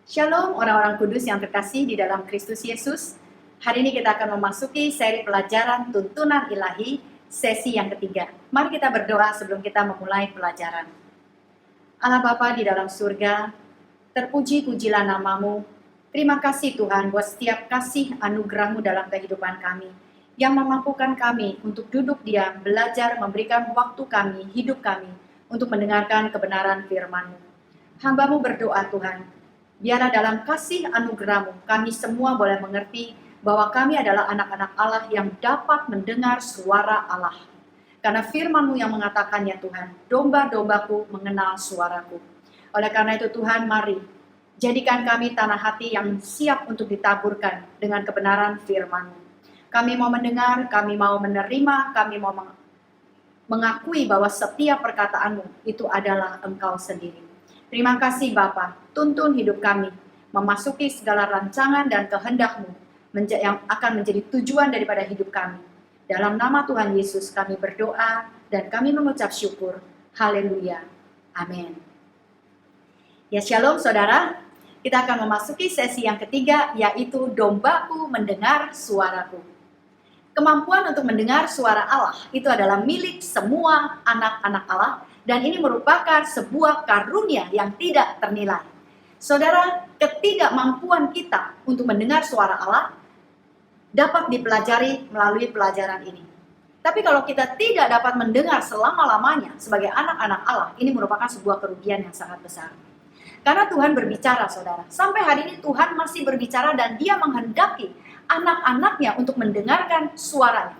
Shalom orang-orang kudus yang terkasih di dalam Kristus Yesus. Hari ini kita akan memasuki seri pelajaran tuntunan ilahi sesi yang ketiga. Mari kita berdoa sebelum kita memulai pelajaran. Allah Bapa di dalam surga, terpuji-pujilah namamu. Terima kasih Tuhan buat setiap kasih anugerah-Mu dalam kehidupan kami, yang memampukan kami untuk duduk diam, belajar, memberikan waktu kami, hidup kami, untuk mendengarkan kebenaran firman-Mu. Hamba-Mu berdoa Tuhan, biarlah dalam kasih anugerah-Mu, kami semua boleh mengerti bahwa kami adalah anak-anak Allah yang dapat mendengar suara Allah. Karena firman-Mu yang mengatakannya Tuhan, domba-dombaku mengenal suaraku. Oleh karena itu Tuhan, mari jadikan kami tanah hati yang siap untuk ditaburkan dengan kebenaran firman-Mu. Kami mau mendengar, kami mau menerima, kami mau mengakui bahwa setiap perkataan-Mu itu adalah Engkau sendiri. Terima kasih Bapa, tuntun hidup kami, memasuki segala rancangan dan kehendak-Mu yang akan menjadi tujuan daripada hidup kami. Dalam nama Tuhan Yesus kami berdoa dan kami mengucap syukur. Haleluya. Amin. Ya shalom saudara, kita akan memasuki sesi yang ketiga, yaitu dombaku mendengar suaraku. Kemampuan untuk mendengar suara Allah itu adalah milik semua anak-anak Allah, dan ini merupakan sebuah karunia yang tidak ternilai. Saudara, ketidakmampuan kita untuk mendengar suara Allah dapat dipelajari melalui pelajaran ini. Tapi kalau kita tidak dapat mendengar selama-lamanya sebagai anak-anak Allah, ini merupakan sebuah kerugian yang sangat besar. Karena Tuhan berbicara, saudara. Sampai hari ini Tuhan masih berbicara dan Dia menghendaki anak-anaknya untuk mendengarkan suaranya.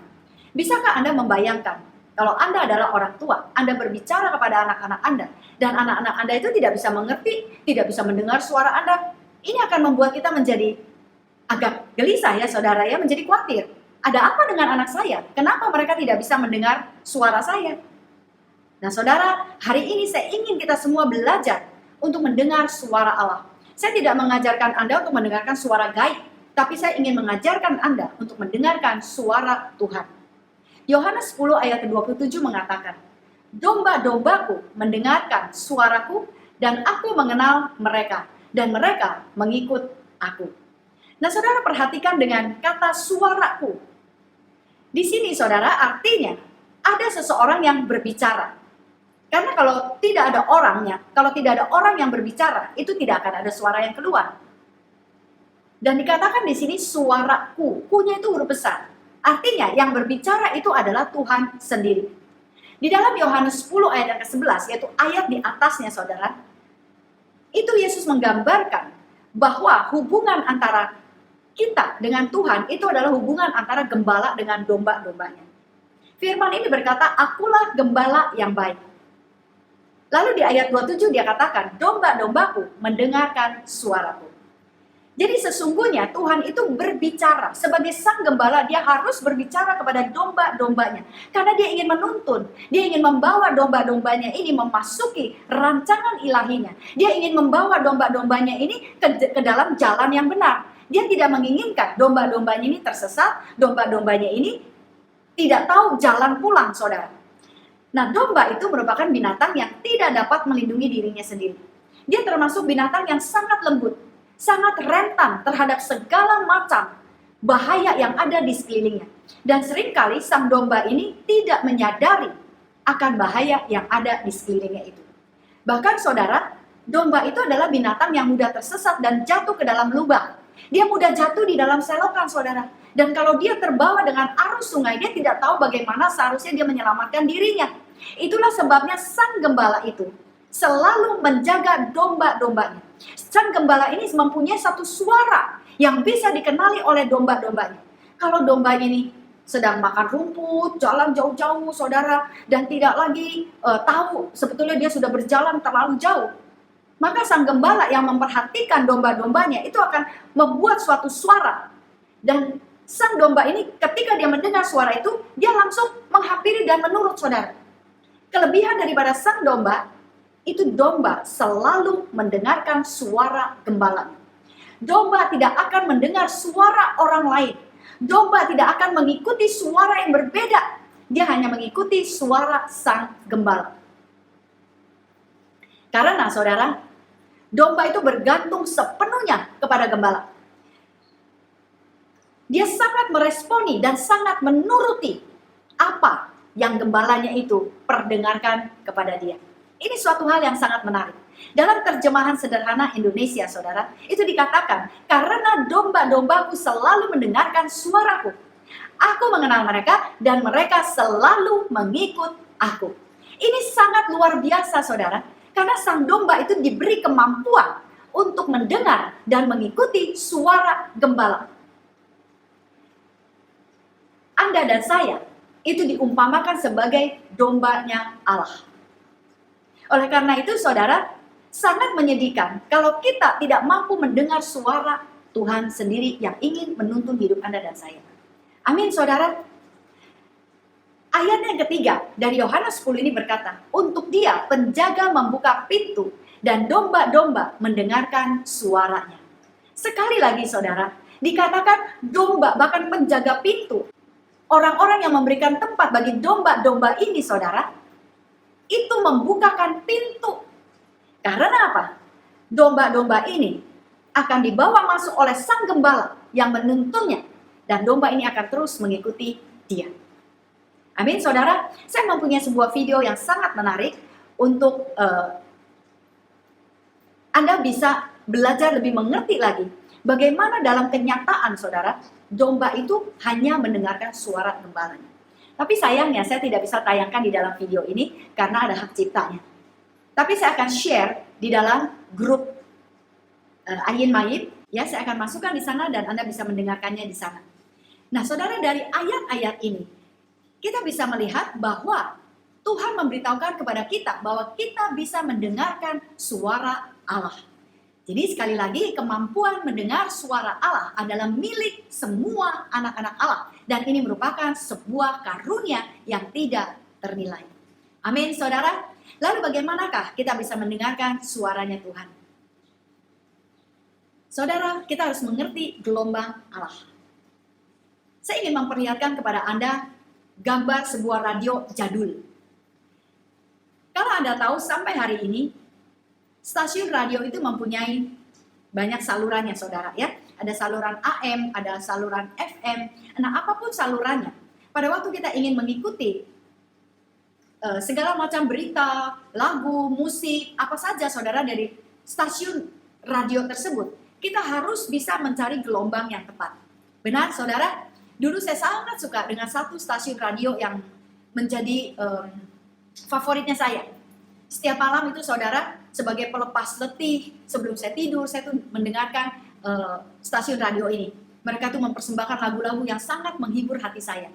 Bisakah Anda membayangkan, kalau Anda adalah orang tua, Anda berbicara kepada anak-anak Anda, dan anak-anak Anda itu tidak bisa mengerti, tidak bisa mendengar suara Anda, ini akan membuat kita menjadi agak gelisah ya saudara ya, menjadi khawatir. Ada apa dengan anak saya? Kenapa mereka tidak bisa mendengar suara saya? Nah saudara, hari ini saya ingin kita semua belajar untuk mendengar suara Allah. Saya tidak mengajarkan Anda untuk mendengarkan suara gaib, tapi saya ingin mengajarkan Anda untuk mendengarkan suara Tuhan. Yohanes 10 ayat ke-27 mengatakan, domba-dombaku mendengarkan suaraku dan aku mengenal mereka dan mereka mengikut aku. Nah saudara perhatikan dengan kata suaraku. Di sini saudara artinya ada seseorang yang berbicara. Karena kalau tidak ada orangnya, kalau tidak ada orang yang berbicara, itu tidak akan ada suara yang keluar. Dan dikatakan di sini suaraku, kunya itu huruf besar. Artinya yang berbicara itu adalah Tuhan sendiri. Di dalam Yohanes 10 ayat yang ke-11, yaitu ayat di atasnya saudara, itu Yesus menggambarkan bahwa hubungan antara kita dengan Tuhan itu adalah hubungan antara gembala dengan domba-dombanya. Firman ini berkata, akulah gembala yang baik. Lalu di ayat 27 dia katakan, domba-dombaku mendengarkan suaraku. Jadi sesungguhnya Tuhan itu berbicara. Sebagai sang gembala, dia harus berbicara kepada domba-dombanya. Karena dia ingin menuntun, dia ingin membawa domba-dombanya ini memasuki rancangan ilahinya. Dia ingin membawa domba-dombanya ini ke dalam jalan yang benar. Dia tidak menginginkan domba-dombanya ini tersesat, domba-dombanya ini tidak tahu jalan pulang, saudara. Nah, domba itu merupakan binatang yang tidak dapat melindungi dirinya sendiri. Dia termasuk binatang yang sangat lembut, sangat rentan terhadap segala macam bahaya yang ada di sekelilingnya. Dan seringkali sang domba ini tidak menyadari akan bahaya yang ada di sekelilingnya itu. Bahkan saudara, domba itu adalah binatang yang mudah tersesat dan jatuh ke dalam lubang. Dia mudah jatuh di dalam selokan saudara. Dan kalau dia terbawa dengan arus sungai, dia tidak tahu bagaimana seharusnya dia menyelamatkan dirinya. Itulah sebabnya sang gembala itu selalu menjaga domba-dombanya. Sang gembala ini mempunyai satu suara yang bisa dikenali oleh domba-dombanya. Kalau dombanya ini sedang makan rumput, jalan jauh-jauh saudara, dan tidak lagi tahu sebetulnya dia sudah berjalan terlalu jauh, maka sang gembala yang memperhatikan domba-dombanya itu akan membuat suatu suara. Dan sang domba ini ketika dia mendengar suara itu, dia langsung menghampiri dan menurut saudara. Kelebihan daripada sang domba, itu domba selalu mendengarkan suara gembala. Domba tidak akan mendengar suara orang lain. Domba tidak akan mengikuti suara yang berbeda. Dia hanya mengikuti suara sang gembala. Karena saudara, Domba itu bergantung sepenuhnya kepada gembala. Dia sangat meresponi dan sangat menuruti apa yang gembalanya itu perdengarkan kepada dia. Ini suatu hal yang sangat menarik. Dalam terjemahan sederhana Indonesia, saudara, itu dikatakan, karena domba-dombaku selalu mendengarkan suaraku. Aku mengenal mereka dan mereka selalu mengikut aku. Ini sangat luar biasa, saudara. Karena sang domba itu diberi kemampuan untuk mendengar dan mengikuti suara gembala. Anda dan saya itu diumpamakan sebagai dombanya Allah. Oleh karena itu, saudara, sangat menyedihkan kalau kita tidak mampu mendengar suara Tuhan sendiri yang ingin menuntun hidup Anda dan saya. Amin, saudara. Ayat yang ketiga dari Yohanes 10 ini berkata, untuk dia penjaga membuka pintu dan domba-domba mendengarkan suaranya. Sekali lagi, saudara, dikatakan domba bahkan penjaga pintu. Orang-orang yang memberikan tempat bagi domba-domba ini, saudara, itu membukakan pintu. Karena apa? Domba-domba ini akan dibawa masuk oleh sang gembala yang menuntunnya. Dan domba ini akan terus mengikuti dia. Amin, saudara. Saya mempunyai sebuah video yang sangat menarik untuk Anda bisa belajar lebih mengerti lagi bagaimana dalam kenyataan, saudara, domba itu hanya mendengarkan suara gembalanya. Tapi sayangnya saya tidak bisa tayangkan di dalam video ini karena ada hak ciptanya. Tapi saya akan share di dalam grup Ayin Maib. Ya, saya akan masukkan di sana dan Anda bisa mendengarkannya di sana. Nah, saudara, dari ayat-ayat ini kita bisa melihat bahwa Tuhan memberitahukan kepada kita bahwa kita bisa mendengarkan suara Allah. Jadi sekali lagi, kemampuan mendengar suara Allah adalah milik semua anak-anak Allah. Dan ini merupakan sebuah karunia yang tidak ternilai. Amin, saudara. Lalu bagaimanakah kita bisa mendengarkan suaranya Tuhan? Saudara, kita harus mengerti gelombang Allah. Saya ingin memperlihatkan kepada Anda gambar sebuah radio jadul. Kalau Anda tahu, sampai hari ini stasiun radio itu mempunyai banyak salurannya, saudara, ya. Ada saluran AM, ada saluran FM. Nah, apapun salurannya, pada waktu kita ingin mengikuti segala macam berita, lagu, musik, apa saja, saudara, dari stasiun radio tersebut, kita harus bisa mencari gelombang yang tepat. Benar, saudara? Dulu saya sangat suka dengan satu stasiun radio yang menjadi favoritnya saya. Setiap malam itu, saudara, sebagai pelepas letih, sebelum saya tidur, saya tuh mendengarkan stasiun radio ini. Mereka tuh mempersembahkan lagu-lagu yang sangat menghibur hati saya.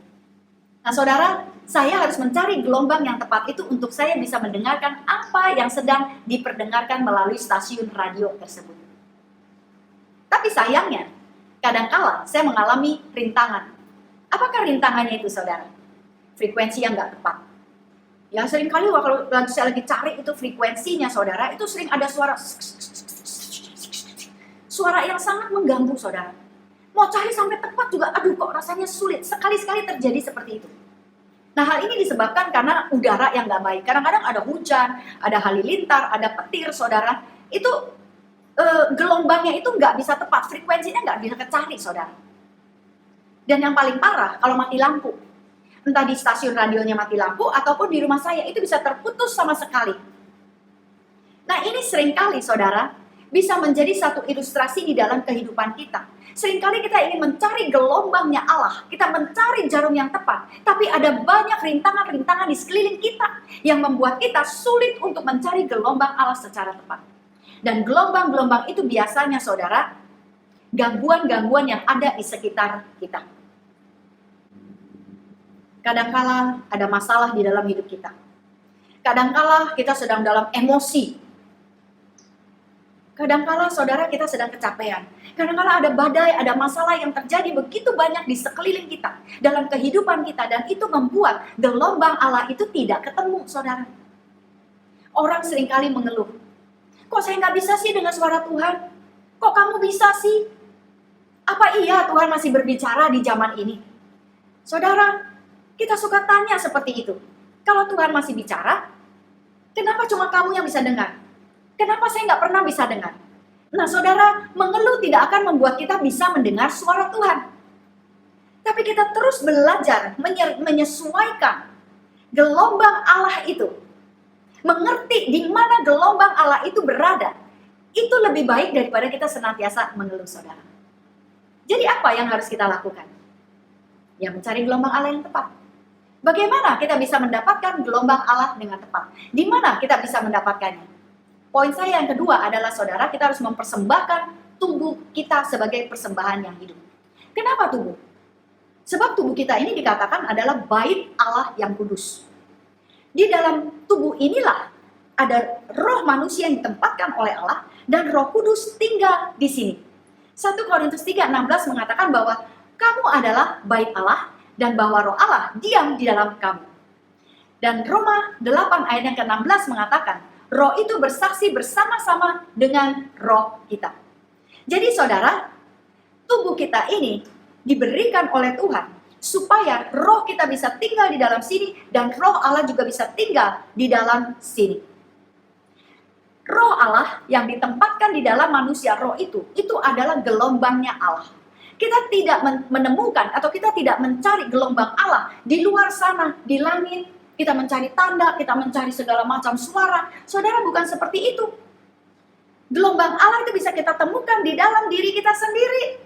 Nah, saudara, saya harus mencari gelombang yang tepat itu untuk saya bisa mendengarkan apa yang sedang diperdengarkan melalui stasiun radio tersebut. Tapi sayangnya, kadangkala saya mengalami rintangan. Apakah rintangannya itu, saudara? Frekuensi yang nggak tepat. Ya, seringkali kalau saya lagi cari itu frekuensinya, saudara, itu sering ada suara yang sangat mengganggu, saudara. Mau cari sampai tepat juga, aduh kok rasanya sulit. Sekali-sekali terjadi seperti itu. Nah, hal ini disebabkan karena udara yang nggak baik. Kadang-kadang ada hujan, ada halilintar, ada petir, saudara. Itu gelombangnya itu nggak bisa tepat, frekuensinya nggak bisa kecari, saudara. Dan yang paling parah, kalau mati lampu. Entah di stasiun radionya mati lampu, ataupun di rumah saya, itu bisa terputus sama sekali. Nah, ini seringkali, saudara, bisa menjadi satu ilustrasi di dalam kehidupan kita. Seringkali kita ingin mencari gelombangnya Allah, kita mencari jarum yang tepat, tapi ada banyak rintangan-rintangan di sekeliling kita yang membuat kita sulit untuk mencari gelombang Allah secara tepat. Dan gelombang-gelombang itu biasanya, saudara, gangguan-gangguan yang ada di sekitar kita. Kadangkala ada masalah di dalam hidup kita. Kadangkala kita sedang dalam emosi. Kadangkala, saudara, kita sedang kecapean. Kadangkala ada badai, ada masalah yang terjadi begitu banyak di sekeliling kita, dalam kehidupan kita, dan itu membuat gelombang Allah itu tidak ketemu, saudara. Orang seringkali mengeluh, kok saya nggak bisa sih dengan suara Tuhan? Kok kamu bisa sih? Apa iya Tuhan masih berbicara di zaman ini? Saudara, kita suka tanya seperti itu. Kalau Tuhan masih bicara, kenapa cuma kamu yang bisa dengar? Kenapa saya nggak pernah bisa dengar? Nah, saudara, mengeluh tidak akan membuat kita bisa mendengar suara Tuhan. Tapi kita terus belajar menyesuaikan gelombang Allah itu. Mengerti di mana gelombang Allah itu berada. Itu lebih baik daripada kita senantiasa mengeluh, saudara. Jadi apa yang harus kita lakukan? Ya, mencari gelombang Allah yang tepat. Bagaimana kita bisa mendapatkan gelombang Allah dengan tepat? Di mana kita bisa mendapatkannya? Poin saya yang kedua adalah, saudara, kita harus mempersembahkan tubuh kita sebagai persembahan yang hidup. Kenapa tubuh? Sebab tubuh kita ini dikatakan adalah bait Allah yang kudus. Di dalam tubuh inilah ada roh manusia yang ditempatkan oleh Allah dan Roh Kudus tinggal di sini. 1 Korintus 3:16 mengatakan bahwa kamu adalah bait Allah dan bahwa Roh Allah diam di dalam kamu. Dan Roma 8 ayat yang ke-16 mengatakan, Roh itu bersaksi bersama-sama dengan roh kita. Jadi saudara, tubuh kita ini diberikan oleh Tuhan supaya roh kita bisa tinggal di dalam sini dan roh Allah juga bisa tinggal di dalam sini. Roh Allah yang ditempatkan di dalam manusia, roh itu adalah gelombangnya Allah. Kita tidak menemukan atau kita tidak mencari gelombang Allah di luar sana, di langit. Kita mencari tanda, kita mencari segala macam suara. Saudara, bukan seperti itu. Gelombang Allah itu bisa kita temukan di dalam diri kita sendiri.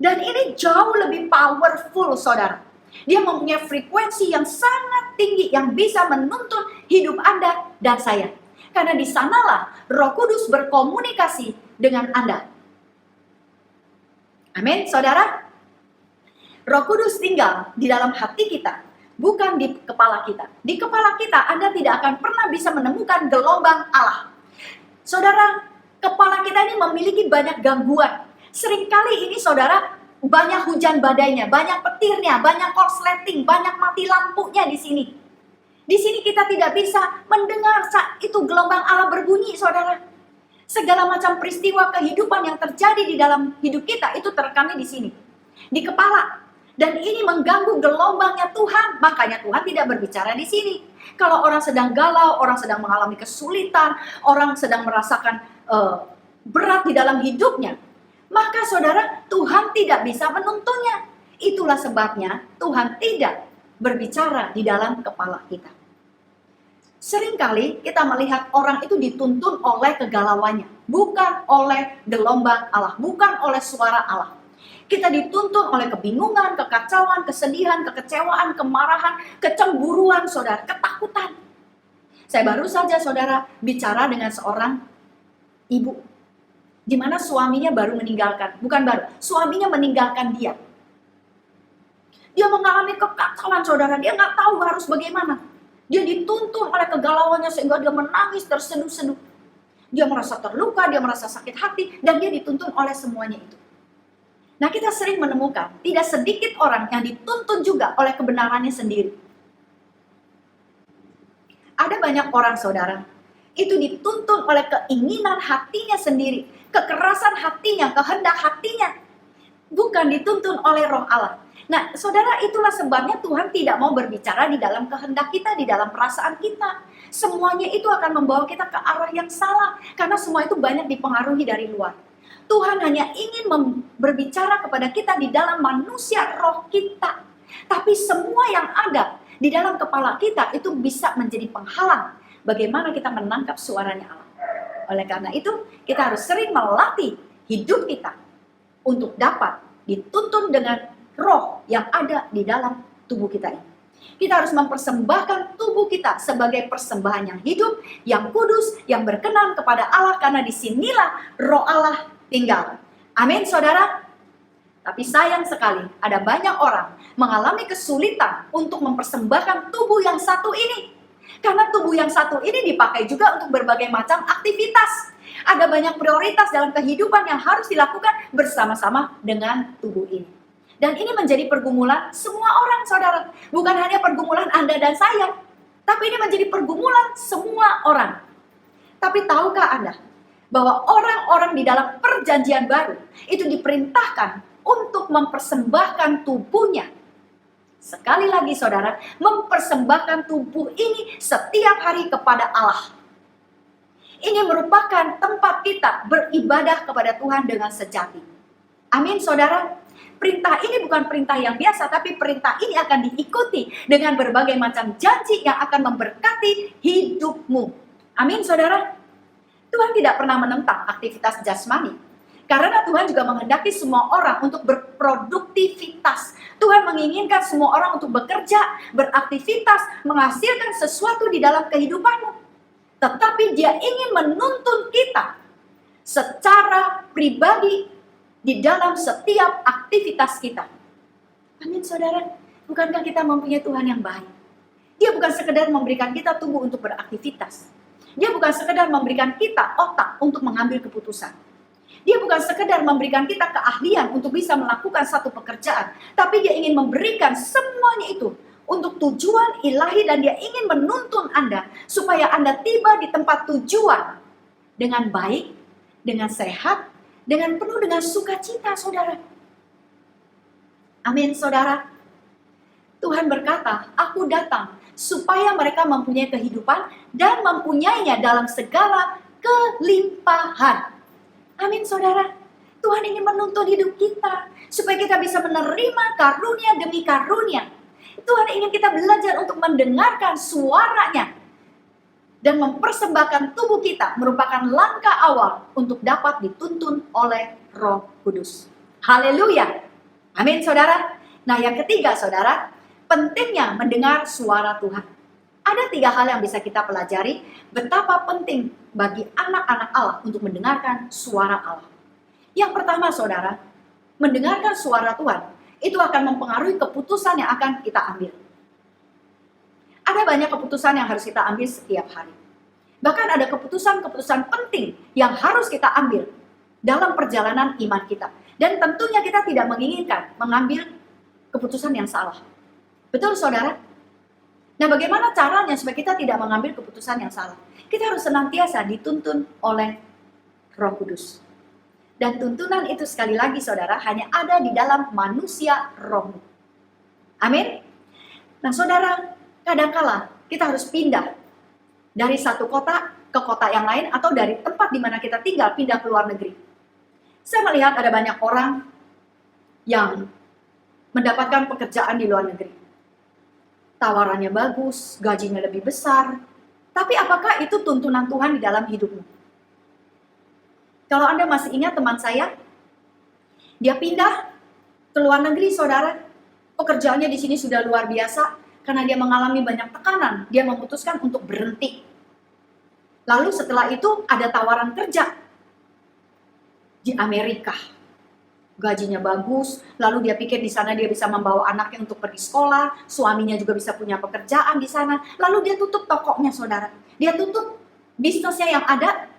Dan ini jauh lebih powerful, saudara. Dia mempunyai frekuensi yang sangat tinggi yang bisa menuntun hidup Anda dan saya. Karena di sanalah Roh Kudus berkomunikasi dengan Anda. Amin, saudara. Roh Kudus tinggal di dalam hati kita, bukan di kepala kita. Di kepala kita, Anda tidak akan pernah bisa menemukan gelombang Allah. Saudara, kepala kita ini memiliki banyak gangguan. Seringkali ini, saudara, banyak hujan badainya, banyak petirnya, banyak korsleting, banyak mati lampunya di sini. Di sini kita tidak bisa mendengar saat itu gelombang Allah berbunyi, saudara. Segala macam peristiwa kehidupan yang terjadi di dalam hidup kita itu terekamnya di sini, di kepala. Dan ini mengganggu gelombangnya Tuhan. Makanya Tuhan tidak berbicara di sini. Kalau orang sedang galau, orang sedang mengalami kesulitan, orang sedang merasakan berat di dalam hidupnya, maka saudara, Tuhan tidak bisa menuntunnya. Itulah sebabnya Tuhan tidak berbicara di dalam kepala kita. Seringkali kita melihat orang itu dituntun oleh kegalauannya, bukan oleh gelombang Allah, bukan oleh suara Allah. Kita dituntun oleh kebingungan, kekacauan, kesedihan, kekecewaan, kemarahan, kecemburuan, saudara, ketakutan. Saya baru saja, saudara, bicara dengan seorang ibu, di mana suaminya baru meninggalkan, bukan baru, suaminya meninggalkan dia. Dia mengalami kekacauan, saudara, dia nggak tahu harus bagaimana. Dia dituntun oleh kegalauannya sehingga dia menangis terseduh-seduh. Dia merasa terluka, dia merasa sakit hati, dan dia dituntun oleh semuanya itu. Nah, kita sering menemukan tidak sedikit orang yang dituntun juga oleh kebenarannya sendiri. Ada banyak orang, saudara, itu dituntun oleh keinginan hatinya sendiri, kekerasan hatinya, kehendak hatinya, bukan dituntun oleh Roh Allah. Nah, saudara, itulah sebabnya Tuhan tidak mau berbicara di dalam kehendak kita, di dalam perasaan kita. Semuanya itu akan membawa kita ke arah yang salah, karena semua itu banyak dipengaruhi dari luar. Tuhan hanya ingin berbicara kepada kita di dalam manusia roh kita. Tapi semua yang ada di dalam kepala kita itu bisa menjadi penghalang bagaimana kita menangkap suaranya Allah. Oleh karena itu, kita harus sering melatih hidup kita untuk dapat dituntun dengan roh yang ada di dalam tubuh kita ini. Kita harus mempersembahkan tubuh kita sebagai persembahan yang hidup, yang kudus, yang berkenan kepada Allah, karena disinilah roh Allah tinggal. Amin, saudara. Tapi sayang sekali, ada banyak orang mengalami kesulitan untuk mempersembahkan tubuh yang satu ini. Karena tubuh yang satu ini dipakai juga untuk berbagai macam aktivitas. Ada banyak prioritas dalam kehidupan yang harus dilakukan bersama-sama dengan tubuh ini. Dan ini menjadi pergumulan semua orang, saudara. Bukan hanya pergumulan Anda dan saya, tapi ini menjadi pergumulan semua orang. Tapi tahukah Anda bahwa orang-orang di dalam perjanjian baru itu diperintahkan untuk mempersembahkan tubuhnya? Sekali lagi, saudara, mempersembahkan tubuh ini setiap hari kepada Allah. Ini merupakan tempat kita beribadah kepada Tuhan dengan sejati. Amin, saudara. Perintah ini bukan perintah yang biasa, tapi perintah ini akan diikuti dengan berbagai macam janji yang akan memberkati hidupmu. Amin, saudara. Tuhan tidak pernah menentang aktivitas jasmani. Karena Tuhan juga menghendaki semua orang untuk berproduktivitas. Tuhan menginginkan semua orang untuk bekerja, beraktivitas, menghasilkan sesuatu di dalam kehidupanmu. Tetapi Dia ingin menuntun kita secara pribadi di dalam setiap aktivitas kita. Amin, saudara. Bukankah kita mempunyai Tuhan yang baik? Dia bukan sekedar memberikan kita tubuh untuk beraktivitas. Dia bukan sekedar memberikan kita otak untuk mengambil keputusan. Dia bukan sekedar memberikan kita keahlian untuk bisa melakukan satu pekerjaan. Tapi Dia ingin memberikan semuanya itu untuk tujuan ilahi, dan Dia ingin menuntun Anda supaya Anda tiba di tempat tujuan dengan baik, dengan sehat, dengan penuh dengan sukacita, saudara. Amin, saudara. Tuhan berkata, aku datang supaya mereka mempunyai kehidupan dan mempunyainya dalam segala kelimpahan. Amin, saudara. Tuhan ingin menuntun hidup kita supaya kita bisa menerima karunia demi karunia. Tuhan ingin kita belajar untuk mendengarkan suaranya dan mempersembahkan tubuh kita merupakan langkah awal untuk dapat dituntun oleh Roh Kudus. Haleluya. Amin, saudara. Nah, yang ketiga, saudara, pentingnya mendengar suara Tuhan. Ada 3 hal yang bisa kita pelajari betapa penting bagi anak-anak Allah untuk mendengarkan suara Allah. Yang pertama, saudara, mendengarkan suara Tuhan itu akan mempengaruhi keputusan yang akan kita ambil. Ada banyak keputusan yang harus kita ambil setiap hari. Bahkan ada keputusan-keputusan penting yang harus kita ambil dalam perjalanan iman kita. Dan tentunya kita tidak menginginkan mengambil keputusan yang salah. Betul, saudara? Nah, bagaimana caranya supaya kita tidak mengambil keputusan yang salah? Kita harus senantiasa dituntun oleh Roh Kudus. Dan tuntunan itu sekali lagi, saudara, hanya ada di dalam manusia rohmu. Amin? Nah, saudara, kadangkala kita harus pindah dari satu kota ke kota yang lain, atau dari tempat di mana kita tinggal pindah ke luar negeri. Saya melihat ada banyak orang yang mendapatkan pekerjaan di luar negeri. Tawarannya bagus, gajinya lebih besar. Tapi apakah itu tuntunan Tuhan di dalam hidupmu? Kalau Anda masih ingat teman saya, dia pindah ke luar negeri, saudara. Pekerjaannya di sini sudah luar biasa. Karena dia mengalami banyak tekanan, dia memutuskan untuk berhenti. Lalu setelah itu ada tawaran kerja di Amerika. Gajinya bagus, lalu dia pikir di sana dia bisa membawa anaknya untuk pergi sekolah, suaminya juga bisa punya pekerjaan di sana. Lalu dia tutup tokonya, saudara. Dia tutup bisnisnya yang ada,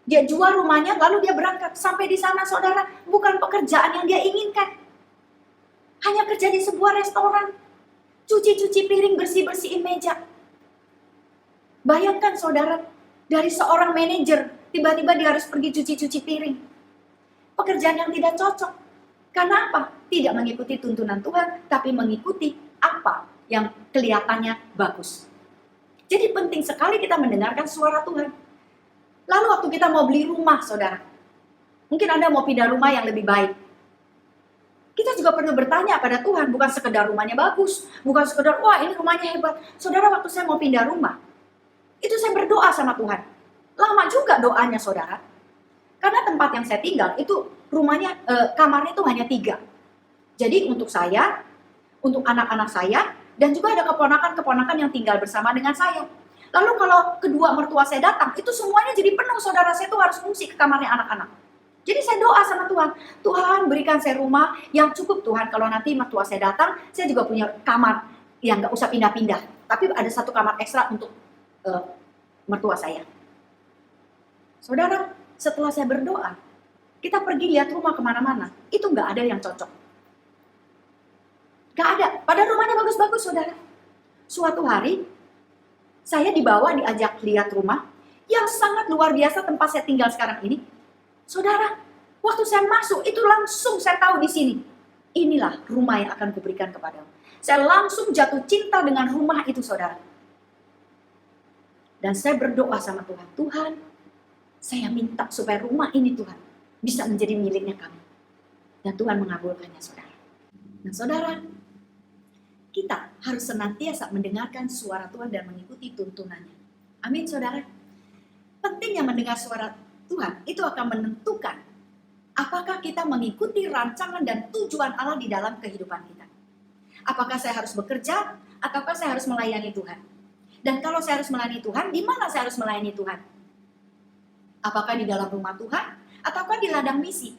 dia jual rumahnya, lalu dia berangkat. Sampai di sana, saudara, bukan pekerjaan yang dia inginkan. Hanya kerja di sebuah restoran. Cuci-cuci piring, bersih-bersihin meja. Bayangkan, saudara, dari seorang manajer, tiba-tiba dia harus pergi cuci-cuci piring. Pekerjaan yang tidak cocok. Karena apa? Tidak mengikuti tuntunan Tuhan, tapi mengikuti apa yang kelihatannya bagus. Jadi penting sekali kita mendengarkan suara Tuhan. Lalu waktu kita mau beli rumah, saudara, mungkin Anda mau pindah rumah yang lebih baik. Kita juga perlu bertanya pada Tuhan, bukan sekedar rumahnya bagus, bukan sekedar, wah ini rumahnya hebat. Saudara, waktu saya mau pindah rumah, itu saya berdoa sama Tuhan. Lama juga doanya, saudara. Karena tempat yang saya tinggal, itu rumahnya, kamarnya itu hanya 3. Jadi untuk saya, untuk anak-anak saya, dan juga ada keponakan-keponakan yang tinggal bersama dengan saya. Lalu kalau kedua mertua saya datang, itu semuanya jadi penuh, saudara. Saya tuh harus fungsi ke kamarnya anak-anak. Jadi saya doa sama Tuhan, Tuhan berikan saya rumah yang cukup Tuhan. Kalau nanti mertua saya datang, saya juga punya kamar yang gak usah pindah-pindah. Tapi ada satu kamar ekstra untuk mertua saya. Saudara, setelah saya berdoa, kita pergi lihat rumah kemana-mana. Itu gak ada yang cocok. Gak ada, padahal rumahnya bagus-bagus, saudara. Suatu hari, saya diajak lihat rumah yang sangat luar biasa tempat saya tinggal sekarang ini. Saudara, waktu saya masuk itu langsung saya tahu di sini. Inilah rumah yang akan kuberikan kepadamu. Saya langsung jatuh cinta dengan rumah itu, saudara. Dan saya berdoa sama Tuhan. Tuhan, Saya minta supaya rumah ini Tuhan bisa menjadi miliknya kami. Dan Tuhan mengabulkannya, saudara. Nah, saudara, kita harus senantiasa mendengarkan suara Tuhan dan mengikuti tuntunannya. Amin, saudara. Pentingnya mendengar suara Tuhan itu akan menentukan apakah kita mengikuti rancangan dan tujuan Allah di dalam kehidupan kita. Apakah saya harus bekerja, ataukah saya harus melayani Tuhan? Dan kalau saya harus melayani Tuhan, di mana saya harus melayani Tuhan? Apakah di dalam rumah Tuhan, ataukah di ladang misi?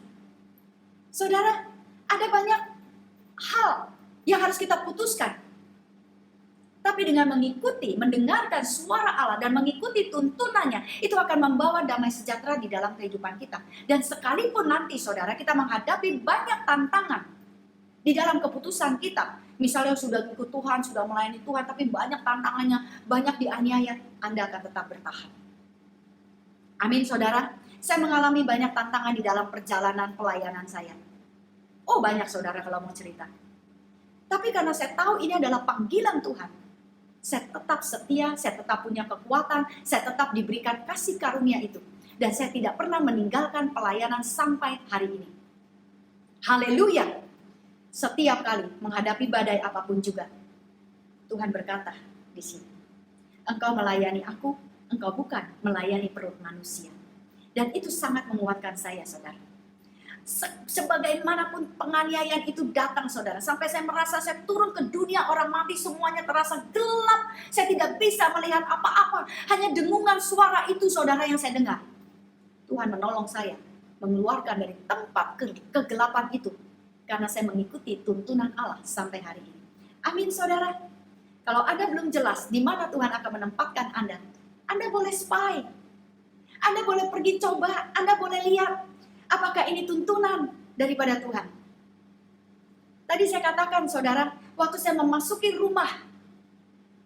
Saudara, ada banyak hal yang harus kita putuskan. Tapi dengan mengikuti, mendengarkan suara Allah dan mengikuti tuntunannya, itu akan membawa damai sejahtera di dalam kehidupan kita. Dan sekalipun nanti saudara kita menghadapi banyak tantangan di dalam keputusan kita, misalnya sudah ikut Tuhan, sudah melayani Tuhan, tapi banyak tantangannya, banyak dianiaya, Anda akan tetap bertahan. Amin, saudara. Saya mengalami banyak tantangan di dalam perjalanan pelayanan saya. Oh, banyak saudara kalau mau cerita. Tapi karena saya tahu ini adalah panggilan Tuhan, saya tetap setia, saya tetap punya kekuatan, saya tetap diberikan kasih karunia itu. Dan saya tidak pernah meninggalkan pelayanan sampai hari ini. Haleluya! Setiap kali menghadapi badai apapun juga, Tuhan berkata di sini, engkau melayani aku, engkau bukan melayani perut manusia. Dan itu sangat menguatkan saya, saudara. Sebagaimanapun penganiayaan itu datang, saudara, sampai saya merasa saya turun ke dunia orang mati, semuanya terasa gelap, saya tidak bisa melihat apa-apa, hanya dengungan suara itu, saudara, yang saya dengar. Tuhan menolong saya mengeluarkan dari tempat kegelapan itu, karena saya mengikuti tuntunan Allah sampai hari ini. Amin, saudara. Kalau Anda belum jelas di mana Tuhan akan menempatkan Anda boleh spy. Anda boleh pergi coba, Anda boleh lihat apakah ini tuntunan daripada Tuhan. Tadi saya katakan, saudara, waktu saya memasuki rumah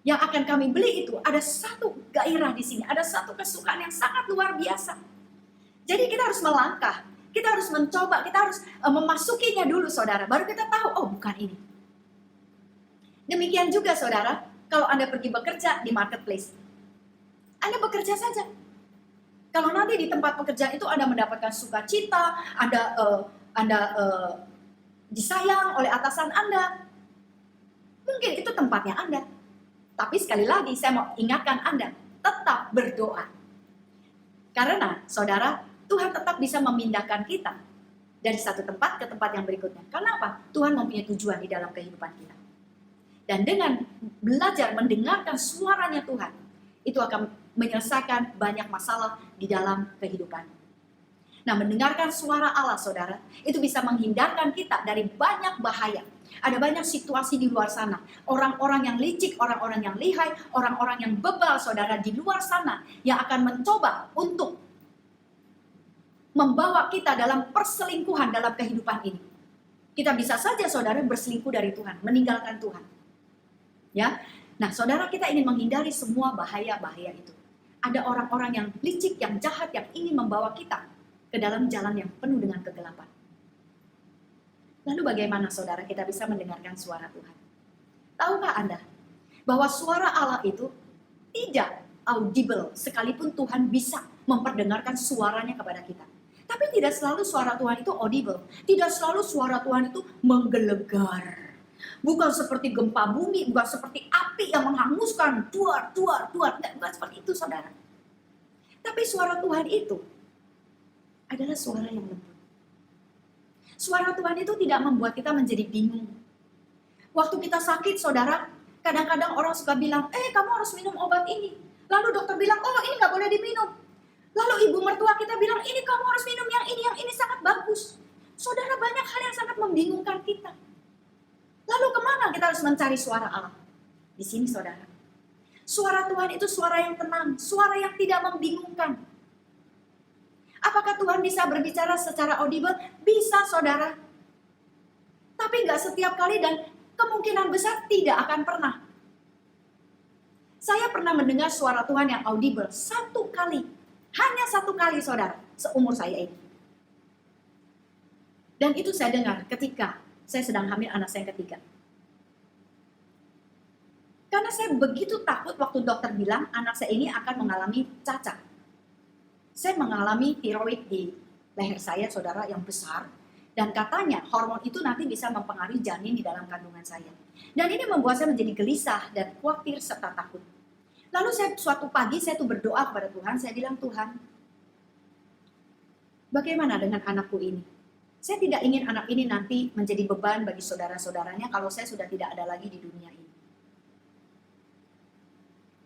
yang akan kami beli itu, ada satu gairah di sini, ada satu kesukaan yang sangat luar biasa. Jadi kita harus melangkah, kita harus mencoba, kita harus memasukinya dulu, saudara, baru kita tahu, oh bukan ini. Demikian juga, saudara, kalau Anda pergi bekerja di marketplace, Anda bekerja saja. Kalau nanti di tempat pekerjaan itu Anda mendapatkan sukacita, Anda disayang oleh atasan Anda, mungkin itu tempatnya Anda. Tapi sekali lagi saya mau ingatkan Anda, tetap berdoa. Karena saudara, Tuhan tetap bisa memindahkan kita dari satu tempat ke tempat yang berikutnya. Karena apa? Tuhan mempunyai tujuan di dalam kehidupan kita. Dan dengan belajar mendengarkan suaranya Tuhan, itu akan menyelesaikan banyak masalah di dalam kehidupan. Nah, mendengarkan suara Allah, saudara, itu bisa menghindarkan kita dari banyak bahaya. Ada banyak situasi di luar sana. Orang-orang yang licik, orang-orang yang lihai, orang-orang yang bebal, saudara, di luar sana yang akan mencoba untuk membawa kita dalam perselingkuhan dalam kehidupan ini. Kita bisa saja, saudara, berselingkuh dari Tuhan, meninggalkan Tuhan. Ya, nah, saudara, kita ingin menghindari semua bahaya-bahaya itu. Ada orang-orang yang licik, yang jahat, yang ingin membawa kita ke dalam jalan yang penuh dengan kegelapan. Lalu bagaimana, saudara, kita bisa mendengarkan suara Tuhan? Tahukah Anda bahwa suara Allah itu tidak audible, sekalipun Tuhan bisa memperdengarkan suaranya kepada kita. Tapi tidak selalu suara Tuhan itu audible. Tidak selalu suara Tuhan itu menggelegar. Bukan seperti gempa bumi, bukan seperti api yang menghanguskan, duar. Bukan seperti itu, saudara. Tapi suara Tuhan itu adalah suara yang lembut. Suara Tuhan itu tidak membuat kita menjadi bingung. Waktu kita sakit, saudara, kadang-kadang orang suka bilang, kamu harus minum obat ini. Lalu dokter bilang, oh ini gak boleh diminum. Lalu ibu mertua kita bilang, ini kamu harus minum yang ini sangat bagus. Saudara, banyak hal yang sangat membingungkan kita. Lalu kemana kita harus mencari suara Allah? Di sini, saudara. Suara Tuhan itu suara yang tenang, suara yang tidak membingungkan. Apakah Tuhan bisa berbicara secara audible? Bisa, saudara. Tapi gak setiap kali dan kemungkinan besar tidak akan pernah. Saya pernah mendengar suara Tuhan yang audible satu kali. Hanya satu kali, saudara, seumur saya ini. Dan itu saya dengar ketika saya sedang hamil anak saya yang ketiga. Karena saya begitu takut waktu dokter bilang anak saya ini akan mengalami cacat. Saya mengalami tiroid di leher saya, saudara, yang besar. Dan katanya hormon itu nanti bisa mempengaruhi janin di dalam kandungan saya. Dan ini membuat saya menjadi gelisah dan khawatir serta takut. Lalu suatu pagi saya tuh berdoa kepada Tuhan, saya bilang, Tuhan, bagaimana dengan anakku ini? Saya tidak ingin anak ini nanti menjadi beban bagi saudara-saudaranya kalau saya sudah tidak ada lagi di dunia ini.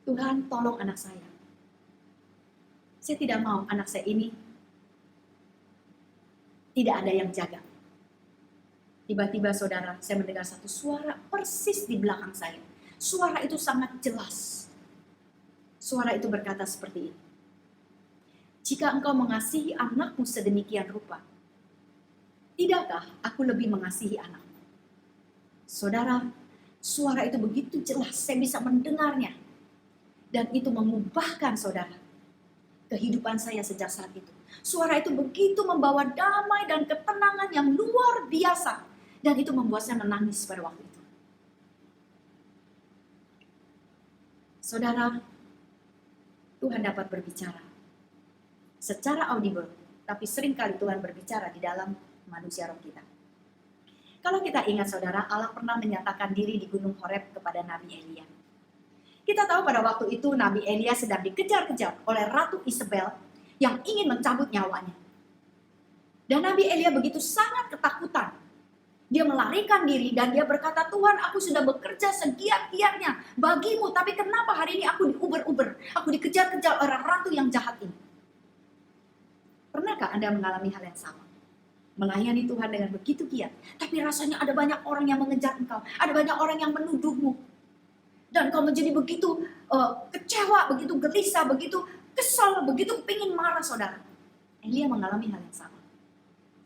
Tuhan, tolong anak saya. Saya tidak mau anak saya ini tidak ada yang jaga. Tiba-tiba saudara, saya mendengar satu suara persis di belakang saya. Suara itu sangat jelas. Suara itu berkata seperti ini. Jika engkau mengasihi anakmu sedemikian rupa, tidakkah aku lebih mengasihi anakmu? Saudara, suara itu begitu jelas, saya bisa mendengarnya. Dan itu mengubahkan saudara, kehidupan saya sejak saat itu. Suara itu begitu membawa damai dan ketenangan yang luar biasa. Dan itu membuat saya menangis pada waktu itu. Saudara, Tuhan dapat berbicara secara audible, tapi seringkali Tuhan berbicara di dalam manusia roh kita. Kalau kita ingat saudara, Allah pernah menyatakan diri di Gunung Horeb kepada Nabi Elia. Kita tahu pada waktu itu Nabi Elia sedang dikejar-kejar oleh Ratu Isabel yang ingin mencabut nyawanya. Dan Nabi Elia begitu sangat ketakutan. Dia melarikan diri dan dia berkata, Tuhan, aku sudah bekerja segiat-giatnya bagimu, tapi kenapa hari ini aku diuber-uber, aku dikejar-kejar oleh ratu yang jahat ini? Pernahkah Anda mengalami hal yang sama? Melayani Tuhan dengan begitu giat, tapi rasanya ada banyak orang yang mengejar engkau, ada banyak orang yang menuduhmu. Dan kau menjadi begitu kecewa, begitu gelisah, begitu kesal, begitu pengen marah, saudara. Elia mengalami hal yang sama.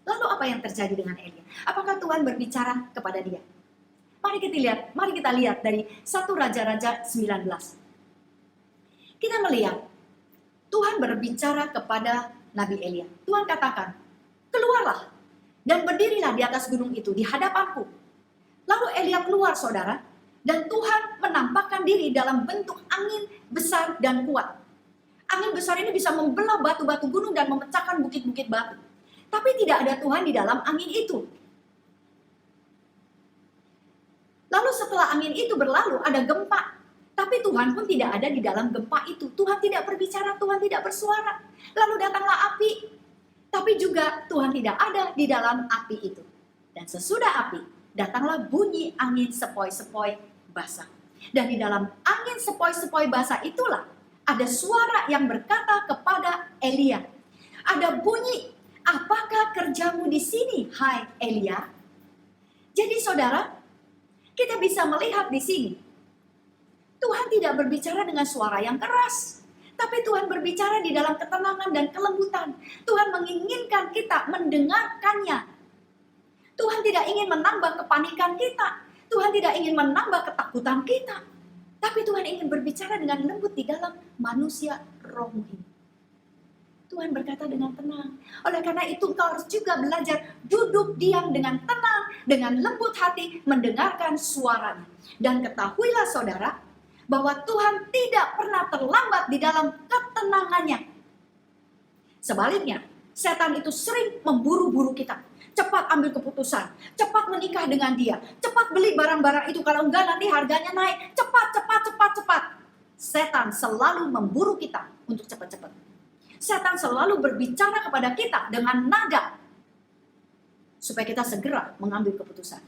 Lalu apa yang terjadi dengan Elia? Apakah Tuhan berbicara kepada dia? Mari kita lihat dari 1 Raja-Raja 19. Kita melihat Tuhan berbicara kepada Nabi Elia. Tuhan katakan, keluarlah dan berdirilah di atas gunung itu di hadapanku. Lalu Elia keluar, saudara, dan Tuhan menampakkan diri dalam bentuk angin besar dan kuat. Angin besar ini bisa membelah batu-batu gunung dan memecahkan bukit-bukit batu. Tapi tidak ada Tuhan di dalam angin itu. Lalu setelah angin itu berlalu, ada gempa. Tapi Tuhan pun tidak ada di dalam gempa itu. Tuhan tidak berbicara, Tuhan tidak bersuara. Lalu datanglah api. Tapi juga Tuhan tidak ada di dalam api itu. Dan sesudah api, datanglah bunyi angin sepoi-sepoi basah. Dan di dalam angin sepoi-sepoi basah itulah ada suara yang berkata kepada Elia. Ada bunyi, apakah kerjamu di sini, hai Elia? Jadi saudara, kita bisa melihat di sini. Tuhan tidak berbicara dengan suara yang keras. Tapi Tuhan berbicara di dalam ketenangan dan kelembutan. Tuhan menginginkan kita mendengarkannya. Tuhan tidak ingin menambah kepanikan kita. Tuhan tidak ingin menambah ketakutan kita. Tapi Tuhan ingin berbicara dengan lembut di dalam manusia rohmu ini. Tuhan berkata dengan tenang. Oleh karena itu engkau harus juga belajar duduk diam dengan tenang, dengan lembut hati, mendengarkan suaranya. Dan ketahuilah saudara, bahwa Tuhan tidak pernah terlambat di dalam ketenangannya. Sebaliknya, setan itu sering memburu-buru kita. Cepat ambil keputusan, cepat menikah dengan dia, cepat beli barang-barang itu, kalau enggak nanti harganya naik. Cepat. Setan selalu memburu kita untuk cepat-cepat. Setan selalu berbicara kepada kita dengan nada supaya kita segera mengambil keputusan.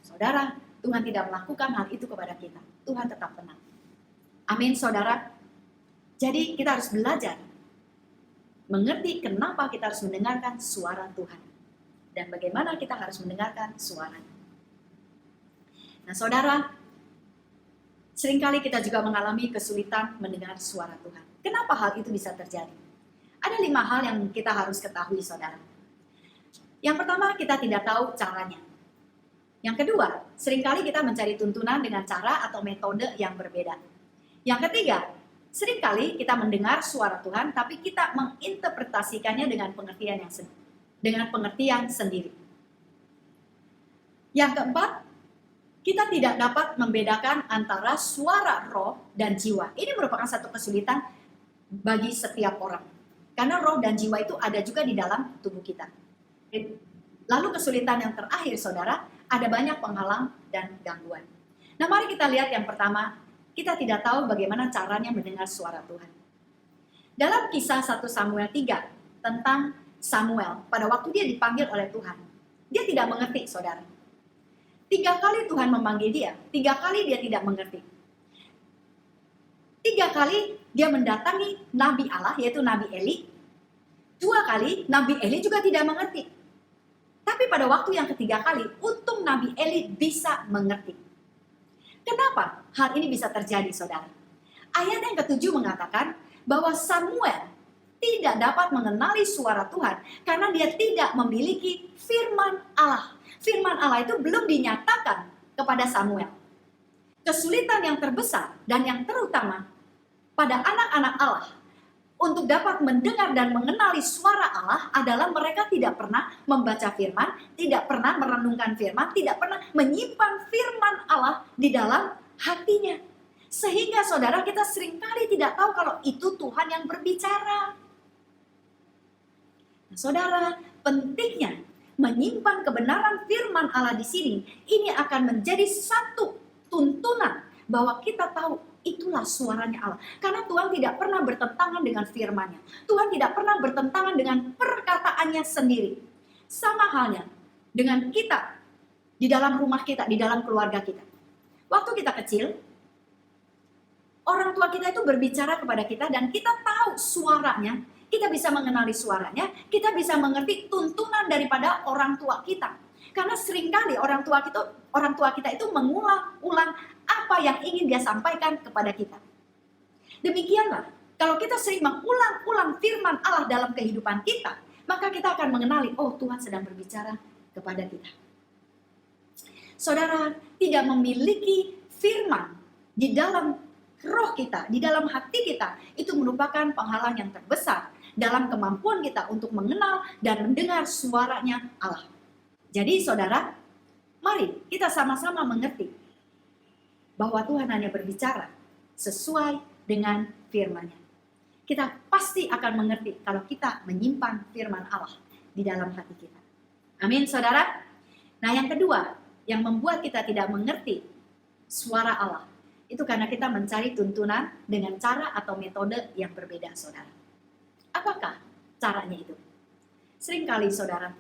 Saudara, Tuhan tidak melakukan hal itu kepada kita. Tuhan tetap tenang. Amin, saudara. Jadi kita harus belajar mengerti kenapa kita harus mendengarkan suara Tuhan. Dan bagaimana kita harus mendengarkan suaranya. Nah saudara, seringkali kita juga mengalami kesulitan mendengar suara Tuhan. Kenapa hal itu bisa terjadi? Ada 5 hal yang kita harus ketahui, saudara. Yang pertama, kita tidak tahu caranya. Yang kedua, seringkali kita mencari tuntunan dengan cara atau metode yang berbeda. Yang ketiga, seringkali kita mendengar suara Tuhan, tapi kita menginterpretasikannya dengan pengertian sendiri. Yang keempat, kita tidak dapat membedakan antara suara roh dan jiwa. Ini merupakan satu kesulitan bagi setiap orang. Karena roh dan jiwa itu ada juga di dalam tubuh kita. Lalu kesulitan yang terakhir, saudara, ada banyak penghalang dan gangguan. Nah, mari kita lihat yang pertama, kita tidak tahu bagaimana caranya mendengar suara Tuhan. Dalam kisah 1 Samuel 3, tentang Samuel, pada waktu dia dipanggil oleh Tuhan, dia tidak mengerti, saudara. 3 kali Tuhan memanggil dia, 3 kali dia tidak mengerti. 3 kali dia mendatangi Nabi Allah, yaitu Nabi Eli. 2 kali Nabi Eli juga tidak mengerti. Tapi pada waktu yang ketiga kali, untung Nabi Eli bisa mengerti. Kenapa hal ini bisa terjadi, saudara? Ayat yang ke-7 mengatakan bahwa Samuel tidak dapat mengenali suara Tuhan karena dia tidak memiliki firman Allah. Firman Allah itu belum dinyatakan kepada Samuel. Kesulitan yang terbesar dan yang terutama pada anak-anak Allah untuk dapat mendengar dan mengenali suara Allah adalah mereka tidak pernah membaca firman, tidak pernah merenungkan firman, tidak pernah menyimpan firman Allah di dalam hatinya. Sehingga saudara, kita seringkali tidak tahu kalau itu Tuhan yang berbicara. Nah, saudara, pentingnya menyimpan kebenaran firman Allah di sini, ini akan menjadi satu tuntunan bahwa kita tahu itulah suaranya Allah. Karena Tuhan tidak pernah bertentangan dengan firman-Nya. Tuhan tidak pernah bertentangan dengan perkataannya sendiri. Sama halnya dengan kita di dalam rumah kita, di dalam keluarga kita. Waktu kita kecil, orang tua kita itu berbicara kepada kita dan kita tahu suaranya, kita bisa mengenali suaranya, kita bisa mengerti tuntunan daripada orang tua kita. Karena seringkali orang tua kita itu mengulang-ulang apa yang ingin dia sampaikan kepada kita. Demikianlah, kalau kita sering mengulang-ulang firman Allah dalam kehidupan kita, maka kita akan mengenali, oh Tuhan sedang berbicara kepada kita. Saudara, tidak memiliki firman di dalam roh kita, di dalam hati kita, itu merupakan penghalang yang terbesar dalam kemampuan kita untuk mengenal dan mendengar suaranya Allah. Jadi saudara, mari kita sama-sama mengerti bahwa Tuhan hanya berbicara sesuai dengan firman-Nya. Kita pasti akan mengerti kalau kita menyimpan firman Allah di dalam hati kita. Amin, saudara. Nah, yang kedua, yang membuat kita tidak mengerti suara Allah, itu karena kita mencari tuntunan dengan cara atau metode yang berbeda, saudara. Apakah caranya itu? Seringkali, saudara,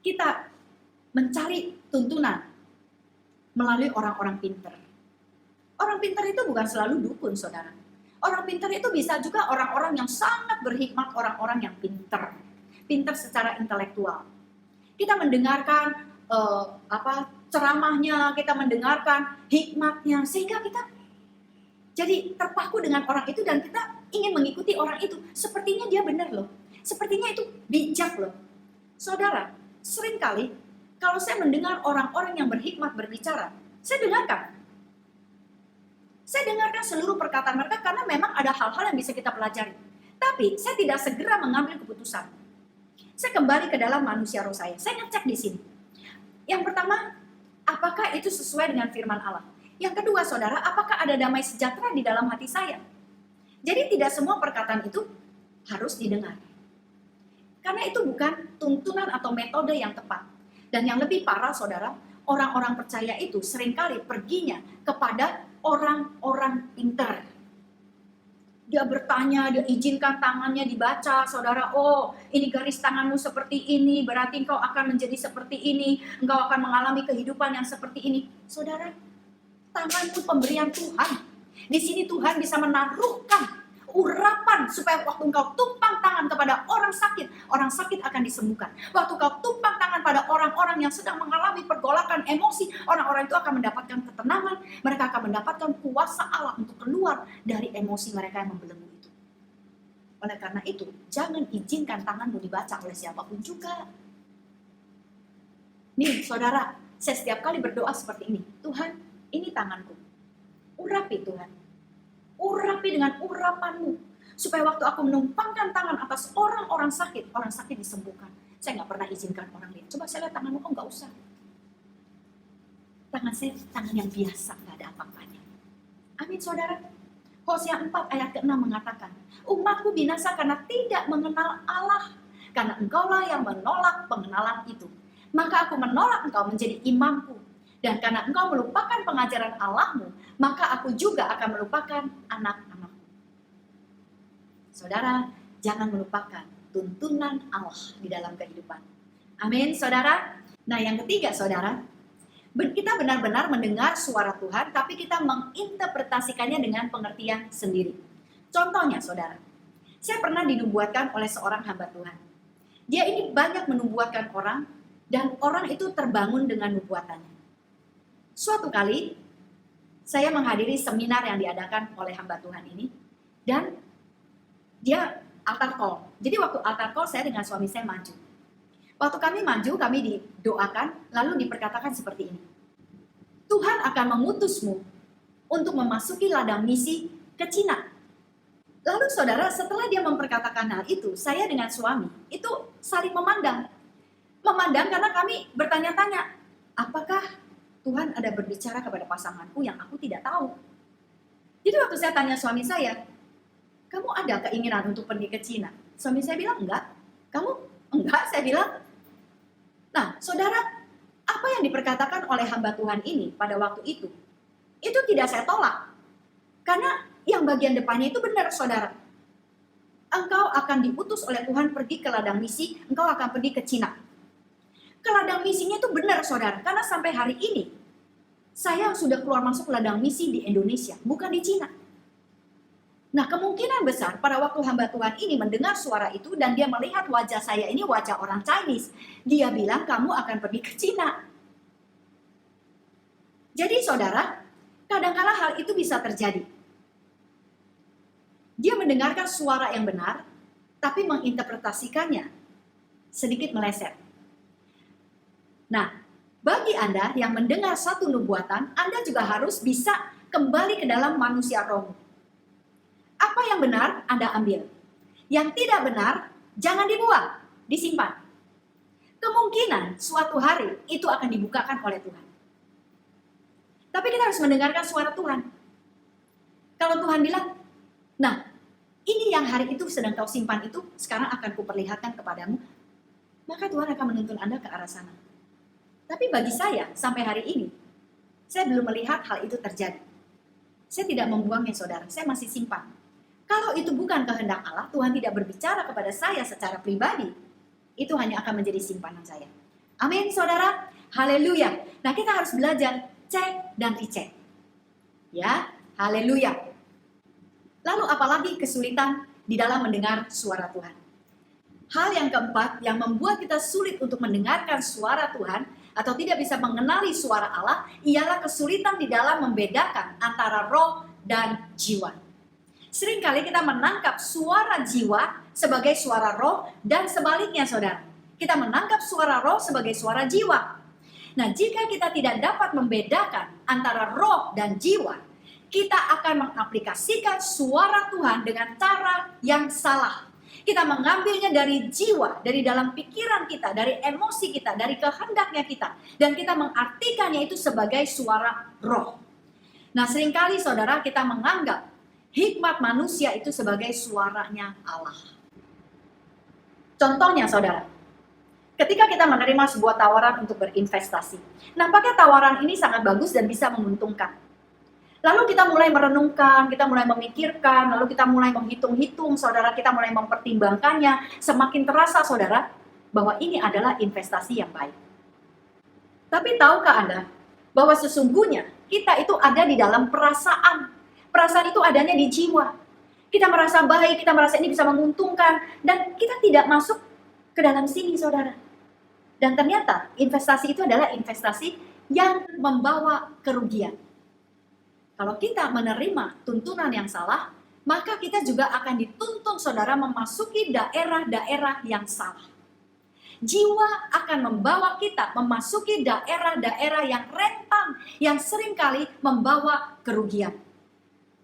kita mencari tuntunan melalui orang-orang pintar. Orang pintar itu bukan selalu dukun, saudara. Orang pintar itu bisa juga orang-orang yang sangat berhikmat, orang-orang yang pintar. Pintar secara intelektual. Kita mendengarkan ceramahnya, kita mendengarkan hikmatnya, sehingga kita jadi terpaku dengan orang itu dan kita ingin mengikuti orang itu. Sepertinya dia benar loh. Sepertinya itu bijak loh. Saudara, seringkali kalau saya mendengar orang-orang yang berhikmat berbicara, saya dengarkan. Saya dengarkan seluruh perkataan mereka karena memang ada hal-hal yang bisa kita pelajari. Tapi saya tidak segera mengambil keputusan. Saya kembali ke dalam manusia roh saya. Saya ngecek di sini. Yang pertama, apakah itu sesuai dengan firman Allah? Yang kedua, saudara, apakah ada damai sejahtera di dalam hati saya? Jadi tidak semua perkataan itu harus didengar. Karena itu bukan tuntunan atau metode yang tepat. Dan yang lebih parah, saudara, orang-orang percaya itu seringkali perginya kepada orang-orang pintar. Dia bertanya, dia izinkan tangannya dibaca, saudara, oh ini garis tanganmu seperti ini, berarti engkau akan menjadi seperti ini, engkau akan mengalami kehidupan yang seperti ini. Saudara, tangan itu pemberian Tuhan. Di sini Tuhan bisa menaruhkan urapan supaya waktu engkau tumpang tangan kepada orang sakit akan disembuhkan. Waktu engkau tumpang tangan pada orang-orang yang sedang mengalami pergolakan emosi, orang-orang itu akan mendapatkan ketenangan, mereka akan mendapatkan kuasa Allah untuk keluar dari emosi mereka yang membelenggu itu. Oleh karena itu, jangan izinkan tanganmu dibaca oleh siapapun juga. Nih, saudara, saya setiap kali berdoa seperti ini, Tuhan, ini tanganku. Urapi Tuhan. Urapi dengan urapanmu. Supaya waktu aku menumpangkan tangan atas orang sakit disembuhkan. Saya gak pernah izinkan orang lihat. Coba saya lihat tanganmu, oh gak usah. Tangan saya tangan yang biasa, gak ada apa-apanya. Amin, saudara. Hosea 4 ayat ke-6 mengatakan, umatku binasa karena tidak mengenal Allah, karena engkaulah yang menolak pengenalan itu. Maka aku menolak engkau menjadi imamku, dan karena engkau melupakan pengajaran Allahmu, maka aku juga akan melupakan anak-anakmu. Saudara, jangan melupakan tuntunan Allah di dalam kehidupan. Amin, saudara. Nah, yang ketiga, saudara, kita benar-benar mendengar suara Tuhan, tapi kita menginterpretasikannya dengan pengertian sendiri. Contohnya, saudara, saya pernah dinubuatkan oleh seorang hamba Tuhan. Dia ini banyak menubuatkan orang, dan orang itu terbangun dengan nubuatannya. Suatu kali, saya menghadiri seminar yang diadakan oleh hamba Tuhan ini, dan dia altar call. Jadi waktu altar call, saya dengan suami saya maju. Waktu kami maju, kami didoakan, lalu diperkatakan seperti ini. Tuhan akan mengutusmu untuk memasuki ladang misi ke Cina. Lalu saudara, setelah dia memperkatakan hal itu, saya dengan suami itu saling memandang. Memandang karena kami bertanya-tanya, apakah Tuhan ada berbicara kepada pasanganku yang aku tidak tahu? Jadi waktu saya tanya suami saya, kamu ada keinginan untuk pergi ke Cina? Suami saya bilang, enggak. Kamu? Enggak, saya bilang. Nah, saudara, apa yang diperkatakan oleh hamba Tuhan ini pada waktu itu tidak saya tolak. Karena yang bagian depannya itu benar, saudara. Engkau akan diutus oleh Tuhan pergi ke ladang misi, engkau akan pergi ke Cina. Ke ladang misinya itu benar, saudara. Karena sampai hari ini, saya sudah keluar masuk ladang misi di Indonesia, bukan di Cina. Nah, kemungkinan besar pada waktu hamba Tuhan ini mendengar suara itu dan dia melihat wajah saya ini wajah orang Chinese. Dia bilang, kamu akan pergi ke Cina. Jadi saudara, kadang-kala hal itu bisa terjadi. Dia mendengarkan suara yang benar, tapi menginterpretasikannya sedikit meleset. Nah, bagi Anda yang mendengar satu nubuatan, Anda juga harus bisa kembali ke dalam manusia rohmu. Apa yang benar, Anda ambil. Yang tidak benar, jangan dibuang, disimpan. Kemungkinan suatu hari itu akan dibukakan oleh Tuhan. Tapi kita harus mendengarkan suara Tuhan. Kalau Tuhan bilang, nah, ini yang hari itu sedang kau simpan itu, sekarang akan kuperlihatkan kepadamu, maka Tuhan akan menuntun Anda ke arah sana. Tapi bagi saya, sampai hari ini, saya belum melihat hal itu terjadi. Saya tidak membuangnya, saudara. Saya masih simpan. Kalau itu bukan kehendak Allah, Tuhan tidak berbicara kepada saya secara pribadi, itu hanya akan menjadi simpanan saya. Amin, saudara. Haleluya. Nah, kita harus belajar cek dan dicek. Ya, haleluya. Lalu apalagi kesulitan di dalam mendengar suara Tuhan. Hal yang keempat yang membuat kita sulit untuk mendengarkan suara Tuhan atau tidak bisa mengenali suara Allah ialah kesulitan di dalam membedakan antara roh dan jiwa. Seringkali kita menangkap suara jiwa sebagai suara roh dan sebaliknya, saudara. Kita menangkap suara roh sebagai suara jiwa. Nah, jika kita tidak dapat membedakan antara roh dan jiwa, kita akan mengaplikasikan suara Tuhan dengan cara yang salah. Kita mengambilnya dari jiwa, dari dalam pikiran kita, dari emosi kita, dari kehendaknya kita. Dan kita mengartikannya itu sebagai suara roh. Nah, seringkali saudara kita menganggap hikmat manusia itu sebagai suaranya Allah. Contohnya saudara, ketika kita menerima sebuah tawaran untuk berinvestasi, nampaknya tawaran ini sangat bagus dan bisa menguntungkan. Lalu kita mulai merenungkan, kita mulai memikirkan, lalu kita mulai menghitung-hitung, saudara, kita mulai mempertimbangkannya. Semakin terasa, saudara, bahwa ini adalah investasi yang baik. Tapi tahukah Anda bahwa sesungguhnya kita itu ada di dalam perasaan. Perasaan itu adanya di jiwa. Kita merasa baik, kita merasa ini bisa menguntungkan, dan kita tidak masuk ke dalam sini, saudara. Dan ternyata investasi itu adalah investasi yang membawa kerugian. Kalau kita menerima tuntunan yang salah, maka kita juga akan dituntun, saudara, memasuki daerah-daerah yang salah. Jiwa akan membawa kita memasuki daerah-daerah yang rentan, yang seringkali membawa kerugian.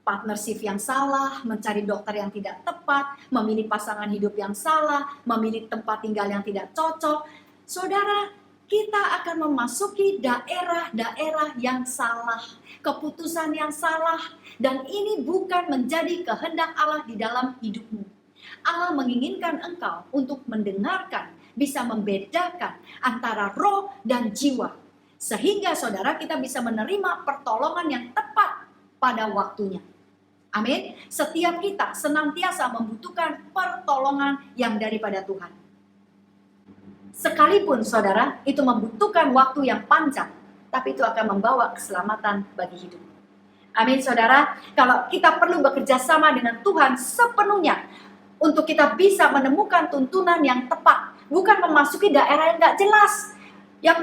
Partnership yang salah, mencari dokter yang tidak tepat, memilih pasangan hidup yang salah, memilih tempat tinggal yang tidak cocok. Saudara, kita akan memasuki daerah-daerah yang salah, keputusan yang salah, dan ini bukan menjadi kehendak Allah di dalam hidupmu. Allah menginginkan engkau untuk mendengarkan, bisa membedakan antara roh dan jiwa, sehingga saudara kita bisa menerima pertolongan yang tepat pada waktunya. Amin. Setiap kita senantiasa membutuhkan pertolongan yang daripada Tuhan. Sekalipun saudara itu membutuhkan waktu yang panjang, tapi itu akan membawa keselamatan bagi hidup. Amin saudara. Kalau kita perlu bekerja sama dengan Tuhan sepenuhnya untuk kita bisa menemukan tuntunan yang tepat, bukan memasuki daerah yang gak jelas, yang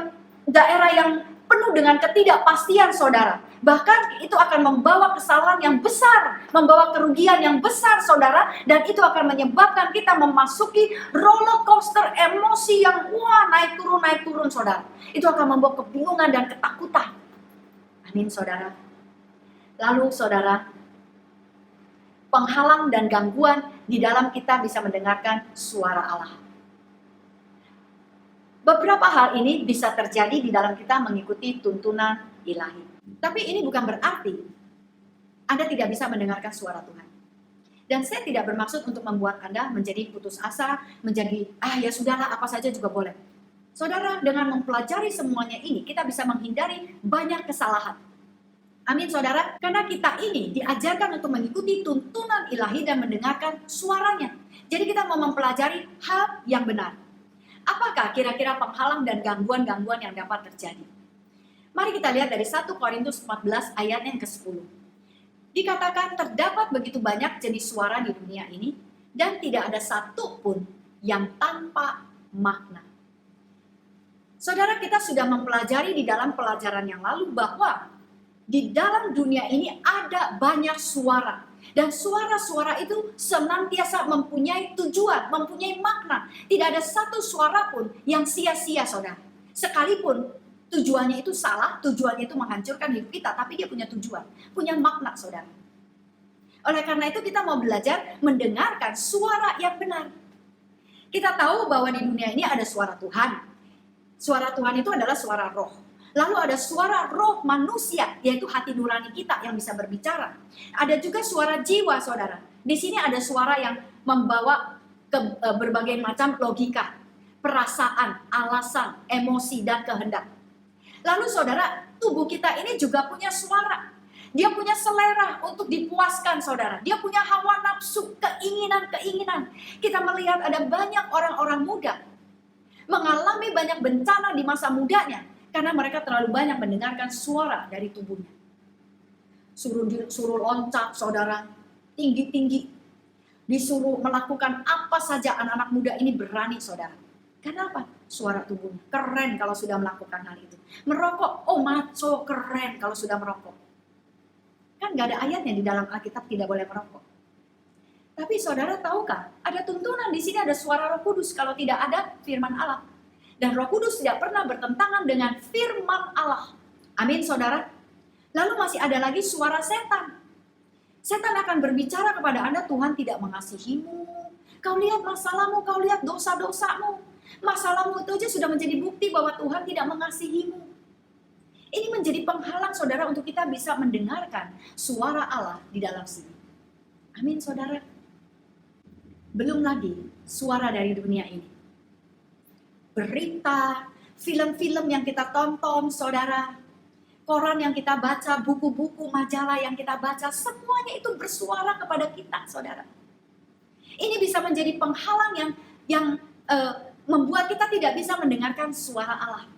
daerah yang penuh dengan ketidakpastian saudara. Bahkan itu akan membawa kesalahan yang besar, membawa kerugian yang besar saudara, dan itu akan menyebabkan kita memasuki roller coaster emosi yang naik turun saudara. Itu akan membawa kebingungan dan ketakutan. Amin saudara. Lalu saudara, penghalang dan gangguan di dalam kita bisa mendengarkan suara Allah. Beberapa hal ini bisa terjadi di dalam kita mengikuti tuntunan ilahi. Tapi ini bukan berarti Anda tidak bisa mendengarkan suara Tuhan. Dan saya tidak bermaksud untuk membuat Anda menjadi putus asa, menjadi, ya sudahlah apa saja juga boleh. Saudara, dengan mempelajari semuanya ini, kita bisa menghindari banyak kesalahan. Amin saudara, karena kita ini diajarkan untuk mengikuti tuntunan ilahi dan mendengarkan suaranya. Jadi kita mau mempelajari hal yang benar. Apakah kira-kira penghalang dan gangguan-gangguan yang dapat terjadi? Mari kita lihat dari 1 Korintus 14 ayat yang ke-10. Dikatakan terdapat begitu banyak jenis suara di dunia ini dan tidak ada satu pun yang tanpa makna. Saudara, kita sudah mempelajari di dalam pelajaran yang lalu bahwa di dalam dunia ini ada banyak suara. Dan suara-suara itu senantiasa mempunyai tujuan, mempunyai makna. Tidak ada satu suara pun yang sia-sia saudara. Sekalipun tujuannya itu salah, tujuannya itu menghancurkan hidup kita, tapi dia punya tujuan, punya makna saudara. Oleh karena itu kita mau belajar mendengarkan suara yang benar. Kita tahu bahwa di dunia ini ada suara Tuhan. Suara Tuhan itu adalah suara roh. Lalu ada suara roh manusia, yaitu hati nurani kita yang bisa berbicara. Ada juga suara jiwa saudara. Di sini ada suara yang membawa ke berbagai macam logika, perasaan, alasan, emosi, dan kehendak. Lalu saudara, tubuh kita ini juga punya suara. Dia punya selera untuk dipuaskan saudara. Dia punya hawa nafsu, keinginan-keinginan. Kita melihat ada banyak orang-orang muda mengalami banyak bencana di masa mudanya karena mereka terlalu banyak mendengarkan suara dari tubuhnya. Suruh loncat saudara, tinggi-tinggi. Disuruh melakukan apa saja, anak-anak muda ini berani saudara. Kenapa? Suara tubuhnya. Keren kalau sudah melakukan hal itu. Merokok, maco, keren kalau sudah merokok. Kan gak ada ayatnya di dalam Alkitab tidak boleh merokok. Tapi saudara tahukah, ada tuntunan di sini, ada suara Roh Kudus kalau tidak ada firman Allah. Dan Roh Kudus tidak pernah bertentangan dengan firman Allah. Amin saudara. Lalu masih ada lagi suara setan. Setan akan berbicara kepada Anda, Tuhan tidak mengasihimu. Kau lihat masalahmu, kau lihat dosa-dosamu. Masalahmu itu aja sudah menjadi bukti bahwa Tuhan tidak mengasihimu. Ini menjadi penghalang saudara untuk kita bisa mendengarkan suara Allah di dalam sini. Amin saudara. Belum lagi suara dari dunia ini. Berita, film-film yang kita tonton saudara, koran yang kita baca, buku-buku, majalah yang kita baca, semuanya itu bersuara kepada kita saudara. Ini bisa menjadi penghalang yang membuat kita tidak bisa mendengarkan suara Allah.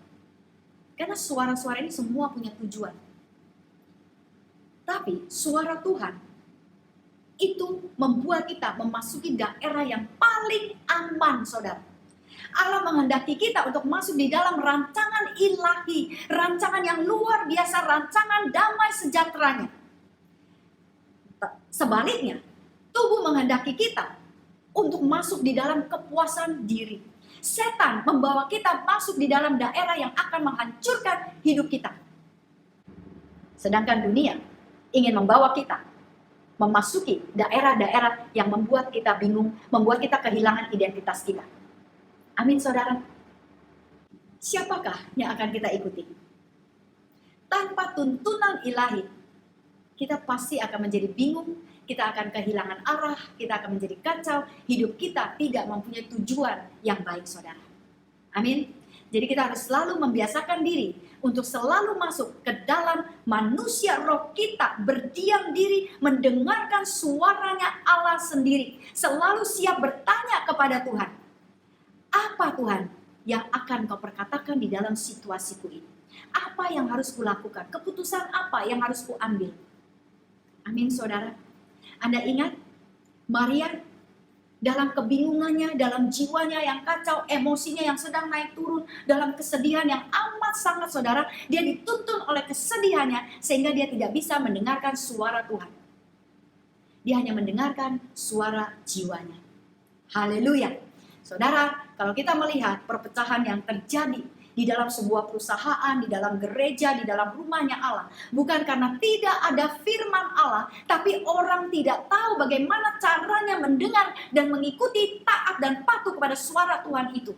Karena suara-suara ini semua punya tujuan. Tapi suara Tuhan itu membuat kita memasuki daerah yang paling aman saudara. Allah menghendaki kita untuk masuk di dalam rancangan ilahi, rancangan yang luar biasa, rancangan damai sejahteranya. Sebaliknya, tubuh menghendaki kita untuk masuk di dalam kepuasan diri. Setan membawa kita masuk di dalam daerah yang akan menghancurkan hidup kita. Sedangkan dunia ingin membawa kita memasuki daerah-daerah yang membuat kita bingung, membuat kita kehilangan identitas kita. Amin saudara. siapakah yang akan kita ikuti? Tanpa tuntunan ilahi, kita pasti akan menjadi bingung, kita akan kehilangan arah, kita akan menjadi kacau, hidup kita tidak mempunyai tujuan yang baik, saudara. Amin. Jadi kita harus selalu membiasakan diri untuk selalu masuk ke dalam manusia roh kita, berdiam diri, mendengarkan suaranya Allah sendiri. Selalu siap bertanya kepada Tuhan, apa Tuhan yang akan kau perkatakan di dalam situasiku ini? Apa yang harus kulakukan? Keputusan apa yang harus kuambil? Amin, saudara. Anda ingat Maria dalam kebingungannya, dalam jiwanya yang kacau, emosinya yang sedang naik turun, dalam kesedihan yang amat sangat, saudara, dia dituntun oleh kesedihannya sehingga dia tidak bisa mendengarkan suara Tuhan. Dia hanya mendengarkan suara jiwanya. Haleluya. Saudara, kalau kita melihat perpecahan yang terjadi di dalam sebuah perusahaan, di dalam gereja, di dalam rumahnya Allah, bukan karena tidak ada firman Allah, tapi orang tidak tahu bagaimana caranya mendengar dan mengikuti, taat dan patuh kepada suara Tuhan itu.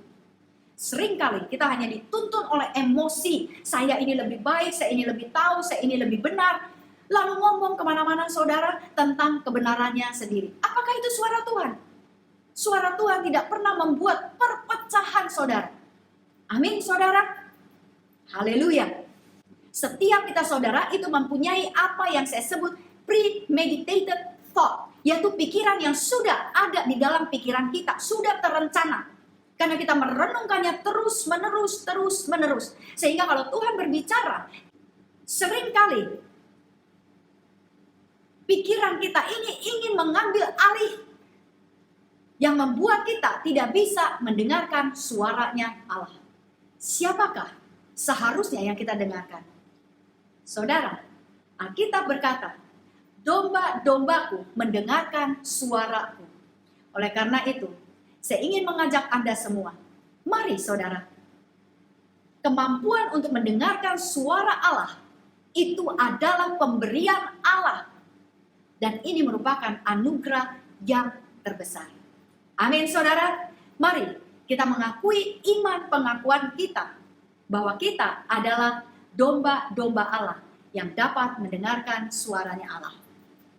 Seringkali kita hanya dituntun oleh emosi, saya ini lebih baik, saya ini lebih tahu, saya ini lebih benar, lalu ngomong kemana-mana, saudara, tentang kebenarannya sendiri. Apakah itu suara Tuhan? Suara Tuhan tidak pernah membuat perpecahan, saudara. Amin, saudara. Haleluya. Setiap kita, saudara, itu mempunyai apa yang saya sebut premeditated thought, yaitu pikiran yang sudah ada di dalam pikiran kita, sudah terencana. Karena kita merenungkannya terus menerus. Sehingga kalau Tuhan berbicara, seringkali pikiran kita ini ingin mengambil alih, yang membuat kita tidak bisa mendengarkan suaranya Allah. Siapakah seharusnya yang kita dengarkan? Saudara, Alkitab berkata, domba-dombaku mendengarkan suaraku. Oleh karena itu, saya ingin mengajak Anda semua, mari saudara, kemampuan untuk mendengarkan suara Allah itu adalah pemberian Allah. Dan ini merupakan anugerah yang terbesar. Amin, saudara. Mari kita mengakui pengakuan kita bahwa kita adalah domba-domba Allah yang dapat mendengarkan suaranya Allah.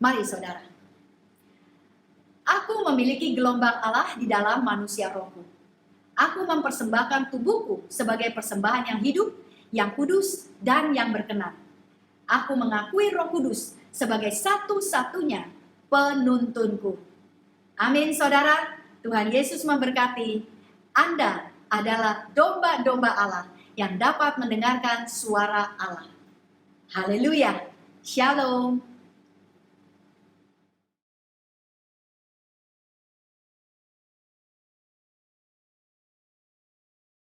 Mari, saudara. Aku memiliki gelombang Allah di dalam manusia rohku. Aku mempersembahkan tubuhku sebagai persembahan yang hidup, yang kudus, dan yang berkenan. Aku mengakui Roh Kudus sebagai satu-satunya penuntunku. Amin, saudara. Tuhan Yesus memberkati. Anda adalah domba-domba Allah yang dapat mendengarkan suara Allah. Haleluya. Shalom.